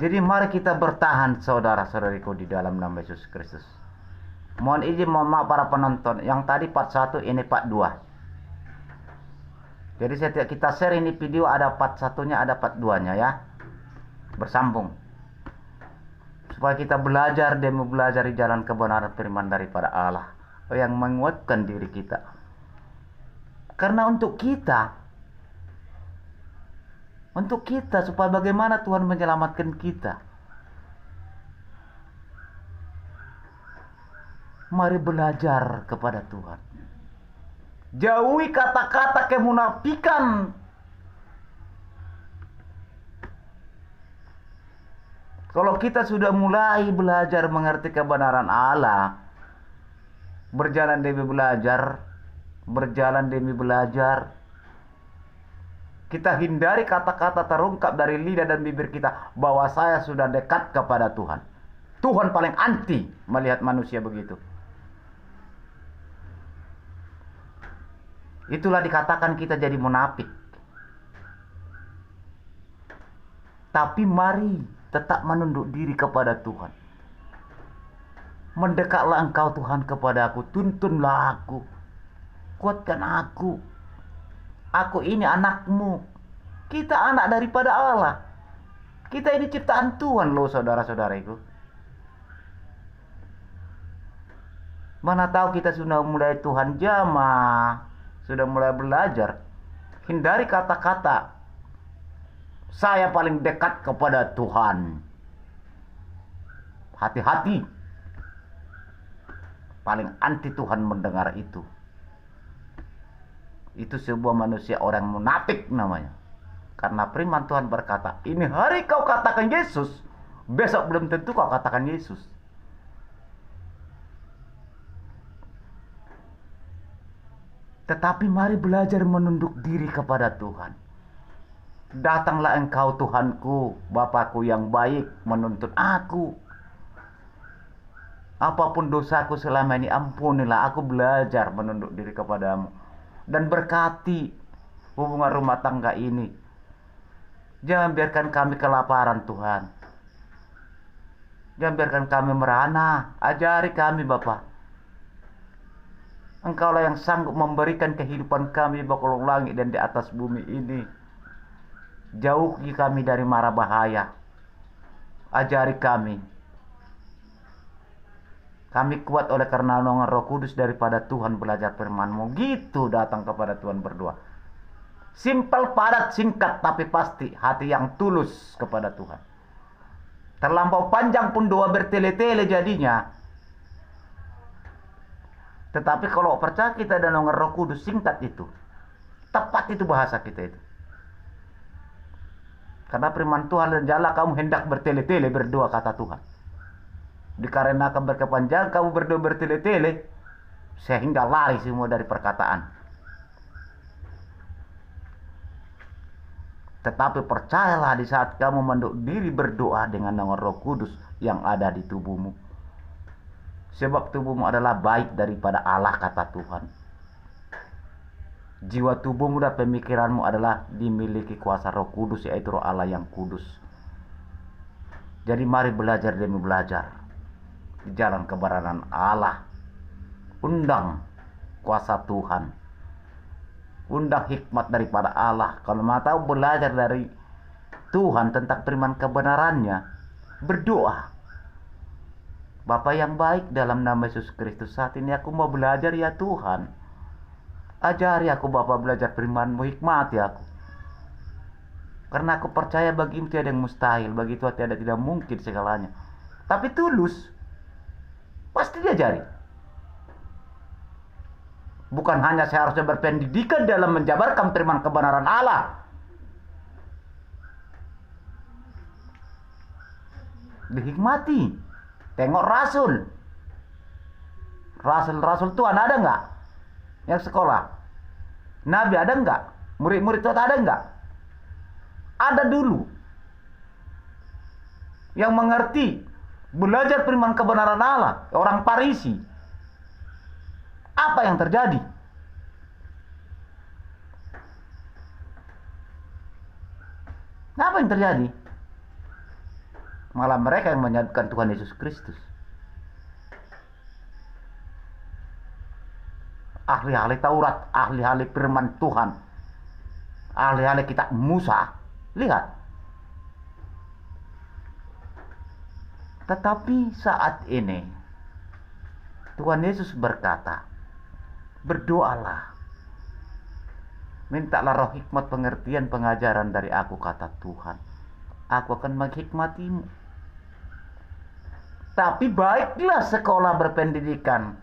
Jadi mari kita bertahan saudara-saudariku di dalam nama Yesus Kristus. Mohon izin, mohon maaf para penonton. Yang tadi part 1, ini part 2. Jadi setiap kita share ini video ada part 1-nya, ada part 2-nya ya. Bersambung. Supaya kita belajar dan belajar di jalan kebenaran firman daripada Allah yang menguatkan diri kita. Karena untuk kita supaya bagaimana Tuhan menyelamatkan kita. Mari belajar kepada Tuhan. Jauhi kata-kata kemunafikan. Kalau kita sudah mulai belajar mengerti kebenaran Allah, berjalan demi belajar, kita hindari kata-kata terungkap dari lidah dan bibir kita bahwa saya sudah dekat kepada Tuhan. Tuhan paling anti melihat manusia begitu. Itulah dikatakan kita jadi munafik. Tapi mari tetap menunduk diri kepada Tuhan. Mendekatlah engkau Tuhan kepada aku, tuntunlah aku, kuatkan aku. Aku ini anakmu. Kita anak daripada Allah. Kita ini ciptaan Tuhan loh saudara-saudariku. Mana tahu kita sudah mulai Tuhan jamah, sudah mulai belajar. Hindari kata-kata saya paling dekat kepada Tuhan. Hati-hati. Paling anti Tuhan mendengar itu. Itu sebuah manusia orang munafik namanya. Karena firman Tuhan berkata, ini hari kau katakan Yesus, besok belum tentu kau katakan Yesus. Tetapi mari belajar menunduk diri kepada Tuhan. Datanglah engkau Tuhanku, Bapakku yang baik, menuntut aku. Apapun dosaku selama ini, ampunilah. Aku belajar menunduk diri kepadamu. Dan berkati hubungan rumah tangga ini. Jangan biarkan kami kelaparan Tuhan. Jangan biarkan kami merana. Ajari kami Bapa. Engkaulah yang sanggup memberikan kehidupan kami di bawah langit dan di atas bumi ini. Jauhi kami dari mara bahaya. Ajari kami. Kami kuat oleh karena naungan Roh Kudus daripada Tuhan belajar firman-Mu. Gitu datang kepada Tuhan berdoa. Simpel, padat, singkat, tapi pasti hati yang tulus kepada Tuhan. Terlampau panjang pun doa bertele-tele jadinya. Tetapi kalau percaya kita dan naungan Roh Kudus, singkat itu. Tepat itu bahasa kita itu. Karena firman Tuhan, dan jala kamu hendak bertele-tele berdoa, kata Tuhan. Dikarenakan berkepanjangan kamu berdoa bertele-tele, sehingga lari semua dari perkataan. Tetapi percayalah di saat kamu menduk diri berdoa dengan nama Roh Kudus yang ada di tubuhmu. Sebab tubuhmu adalah baik daripada Allah, kata Tuhan. Jiwa tubuhmu dan pemikiranmu adalah dimiliki kuasa Roh Kudus, yaitu Roh Allah yang kudus. Jadi mari belajar demi belajar di jalan kebenaran Allah. Undang kuasa Tuhan. Undang hikmat daripada Allah. Kalau mau tahu belajar dari Tuhan tentang firman kebenarannya, berdoa. Bapa yang baik, dalam nama Yesus Kristus, saat ini aku mau belajar ya Tuhan. Ajari aku Bapa belajar firman-Mu, hikmati aku. Karena aku percaya bagimu tiada yang mustahil, bagi Tuhan tiada tidak mungkin segalanya. Tapi tulus, pasti diajari. Bukan hanya saya harusnya berpendidikan dalam menjabarkan firman kebenaran Allah. Dihikmati. Tengok Rasul. Rasul Tuhan ada nggak? Yang sekolah. Nabi ada nggak? Murid-murid Tuhan ada nggak? Ada dulu. Yang mengerti. Belajar firman kebenaran Allah. Orang Farisi. Apa yang terjadi? Apa yang terjadi? Malah mereka yang menyatukan Tuhan Yesus Kristus. Ahli-ahli Taurat, ahli-ahli firman Tuhan, ahli-ahli kitab Musa. Lihat. Tetapi saat ini Tuhan Yesus berkata, berdoalah, mintalah roh hikmat, pengertian, pengajaran dari aku, kata Tuhan. Aku akan menghikmatimu. Tapi baiklah sekolah berpendidikan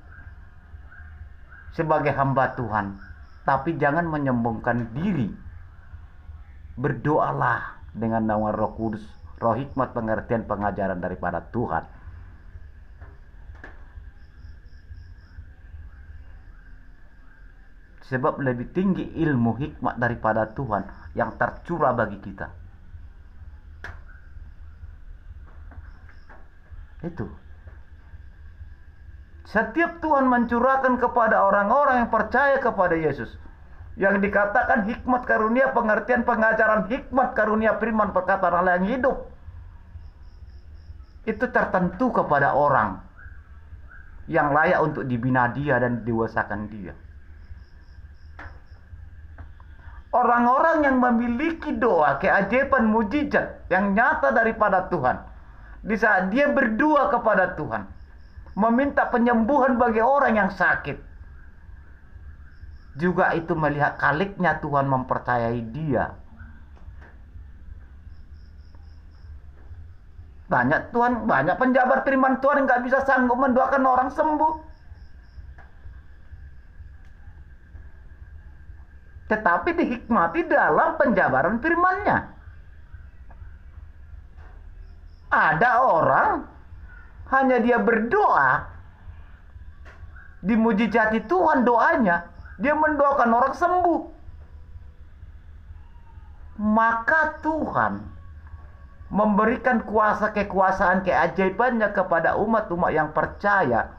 sebagai hamba Tuhan, tapi jangan menyombongkan diri. Berdoalah dengan nama Roh Kudus, roh hikmat, pengertian, pengajaran daripada Tuhan. Sebab lebih tinggi ilmu hikmat daripada Tuhan yang tercurah bagi kita. Itu. Setiap Tuhan mencurahkan kepada orang-orang yang percaya kepada Yesus, yang dikatakan hikmat karunia, pengertian, pengajaran, hikmat karunia, firman, perkataan Allah yang hidup, itu tertentu kepada orang yang layak untuk dibina dia dan didewasakan dia. Orang-orang yang memiliki doa, keajaiban, mujizat yang nyata daripada Tuhan, di saat dia berdoa kepada Tuhan, meminta penyembuhan bagi orang yang sakit, juga itu melihat kaliknya Tuhan mempercayai dia. Banyak penjabat firman Tuhan yang nggak bisa sanggup mendoakan orang sembuh. Tetapi dihikmati dalam penjabaran firman-Nya. Ada orang hanya dia berdoa, dimujizati Tuhan doanya, dia mendoakan orang sembuh. Maka Tuhan memberikan kuasa, kekuasaan, keajaibannya kepada umat-umat yang percaya.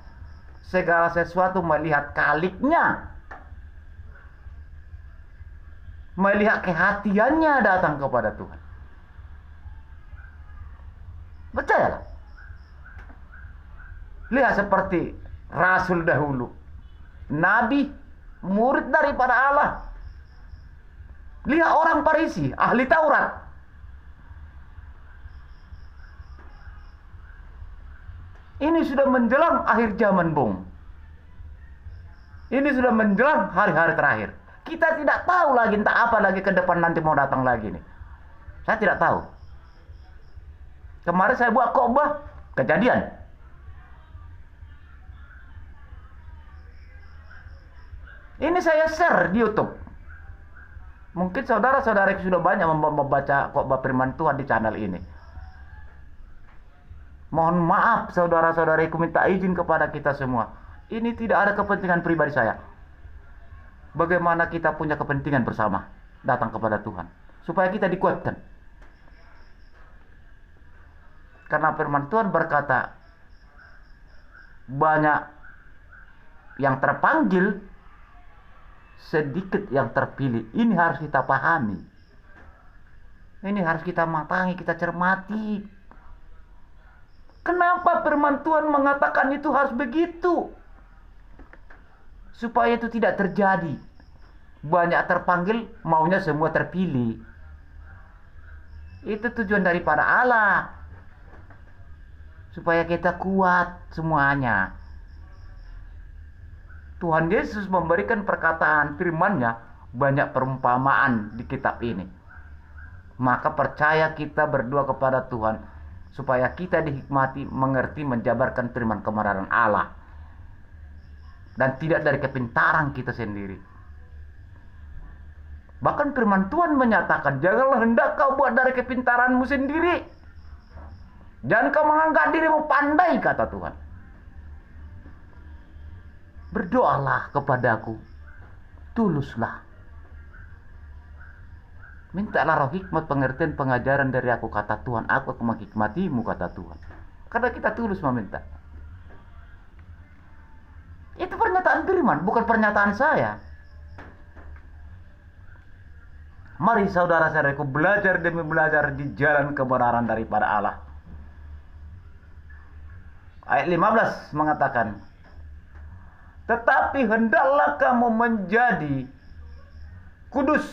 Segala sesuatu melihat kaliknya, melihat kehatiannya datang kepada Tuhan. Percayalah. Lihat seperti Rasul dahulu, Nabi, murid daripada Allah. Lihat orang Farisi, ahli Taurat. Ini sudah menjelang akhir zaman, Bung. Ini sudah menjelang hari-hari terakhir. Kita tidak tahu lagi entah apa lagi ke depan nanti mau datang lagi nih. Saya tidak tahu. Kemarin saya buat khotbah Kejadian. Ini saya share di YouTube. Mungkin saudara-saudara sudah banyak membaca khotbah firman Tuhan di channel ini. Mohon maaf saudara-saudariku, minta izin kepada kita semua. Ini tidak ada kepentingan pribadi saya. Bagaimana kita punya kepentingan bersama datang kepada Tuhan, supaya kita dikuatkan. Karena firman Tuhan berkata, banyak yang terpanggil, sedikit yang terpilih. Ini harus kita pahami. Ini harus kita matangi, kita cermati. Kenapa firman Tuhan mengatakan itu harus begitu? Supaya itu tidak terjadi. Banyak terpanggil, maunya semua terpilih. Itu tujuan daripada Allah. Supaya kita kuat semuanya. Tuhan Yesus memberikan perkataan firman-Nya, banyak perumpamaan di kitab ini. Maka percaya kita berdoa kepada Tuhan, supaya kita dihikmati, mengerti, menjabarkan firman kebenaran Allah. Dan tidak dari kepintaran kita sendiri. Bahkan firman Tuhan menyatakan, janganlah hendak kau buat dari kepintaranmu sendiri. Jangan kau menganggap dirimu pandai, kata Tuhan. Berdoalah kepadaku, tuluslah. Mintalah roh hikmat, pengertian, pengajaran dari aku, kata Tuhan. Aku akan menghikmatimu, kata Tuhan. Karena kita tulus meminta. Itu pernyataan firman, bukan pernyataan saya. Mari saudara-saudaraku belajar demi belajar di jalan kebenaran daripada Allah. Ayat 15 mengatakan, tetapi hendaklah kamu menjadi kudus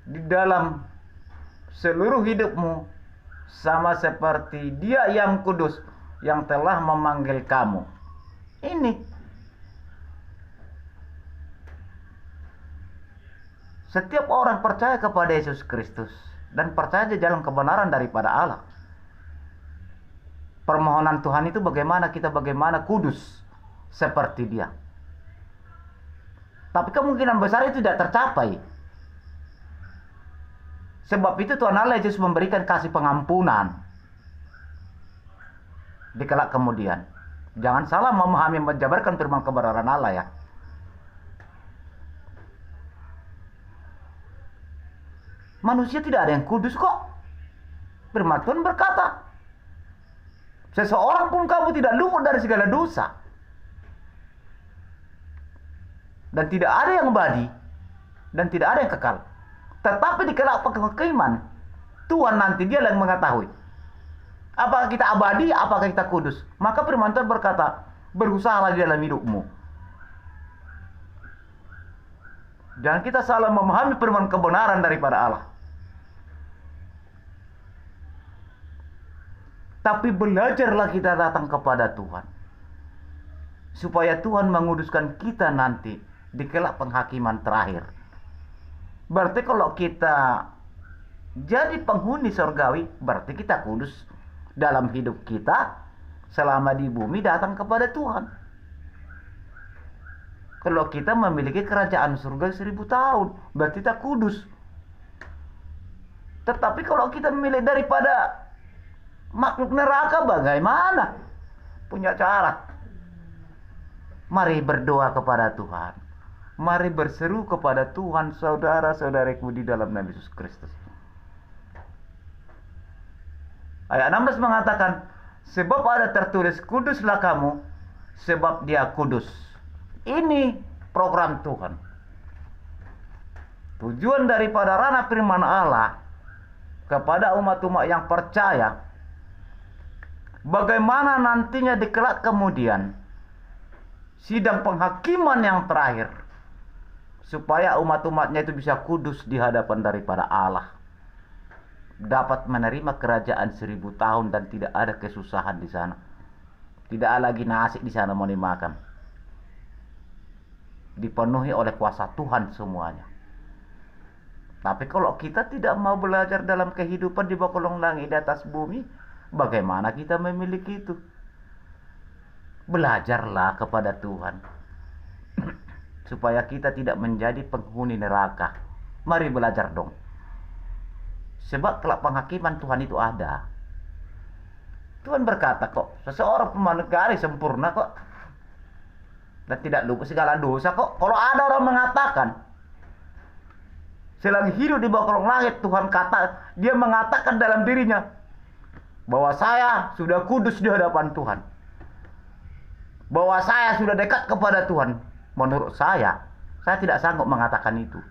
di dalam seluruh hidupmu, sama seperti Dia yang kudus yang telah memanggil kamu. Ini setiap orang percaya kepada Yesus Kristus dan percaya di jalan kebenaran daripada Allah. Permohonan Tuhan itu bagaimana kudus seperti Dia. Tapi kemungkinan besar itu tidak tercapai. Sebab itu Tuhan Allah Yesus memberikan kasih pengampunan di kelak kemudian. Jangan salah memahami menjabarkan firman kebenaran Allah ya. Manusia tidak ada yang kudus kok. Firman Tuhan berkata, seseorang pun kamu tidak luput dari segala dosa. Dan tidak ada yang abadi, dan tidak ada yang kekal. Tetapi di kelak kehakiman, Tuhan nanti Dia yang mengetahui apakah kita abadi, apakah kita kudus. Maka firman Tuhan berkata, berusahalah di dalam hidupmu. Jangan kita salah memahami firman kebenaran daripada Allah. Tapi belajarlah kita datang kepada Tuhan, supaya Tuhan menguduskan kita nanti di kelak penghakiman terakhir. Berarti kalau kita jadi penghuni surgawi, berarti kita kudus dalam hidup kita selama di bumi datang kepada Tuhan. Kalau kita memiliki kerajaan surga 1000 tahun, berarti kita kudus. Tetapi kalau kita memilih daripada makhluk neraka, bagaimana? Punya cara. Mari berdoa kepada Tuhan. Mari berseru kepada Tuhan, saudara-saudariku di dalam Nabi Yesus Kristus. Ayat 16 mengatakan, sebab ada tertulis, kuduslah kamu, sebab Dia kudus. Ini program Tuhan. Tujuan daripada ranah firman Allah kepada umat-umat yang percaya, bagaimana nantinya di kelak kemudian sidang penghakiman yang terakhir, supaya umat-umatnya itu bisa kudus di hadapan daripada Allah, dapat menerima kerajaan 1000 tahun dan tidak ada kesusahan di sana, tidak ada lagi nasi di sana mau dimakan, dipenuhi oleh kuasa Tuhan semuanya. Tapi kalau kita tidak mau belajar dalam kehidupan di bawah kolong langit di atas bumi, bagaimana kita memiliki itu? Belajarlah kepada Tuhan supaya kita tidak menjadi penghuni neraka. Mari belajar dong. Sebab kelak penghakiman Tuhan itu ada. Tuhan berkata kok, seseorang pemandegari sempurna kok, dan tidak lupa segala dosa kok. Kalau ada orang mengatakan selagi hidup di bawah kolong langit, Tuhan kata, dia mengatakan dalam dirinya bahwa saya sudah kudus di hadapan Tuhan, bahwa saya sudah dekat kepada Tuhan. Menurut saya tidak sanggup mengatakan itu.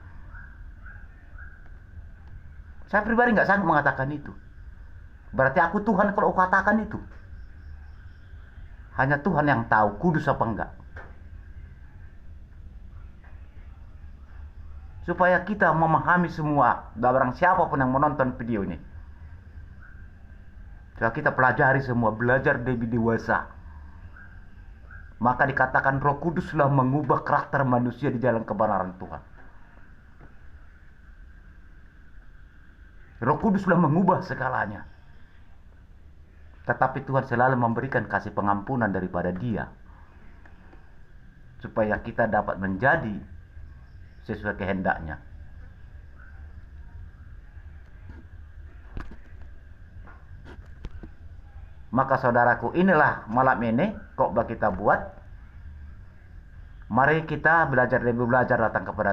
Saya pribadi nggak sanggup mengatakan itu. Berarti aku Tuhan kalau aku katakan itu. Hanya Tuhan yang tahu kudus apa enggak. Supaya kita memahami semua, barang siapapun yang menonton video ini, supaya kita pelajari semua, belajar lebih dewasa. Maka dikatakan Roh Kuduslah mengubah karakter manusia di jalan kebenaran Tuhan. Roh Kuduslah mengubah segalanya. Tetapi Tuhan selalu memberikan kasih pengampunan daripada Dia, supaya kita dapat menjadi sesuai kehendaknya. Maka saudaraku, inilah malam ini khotbah kita buat. Mari kita belajar datang kepada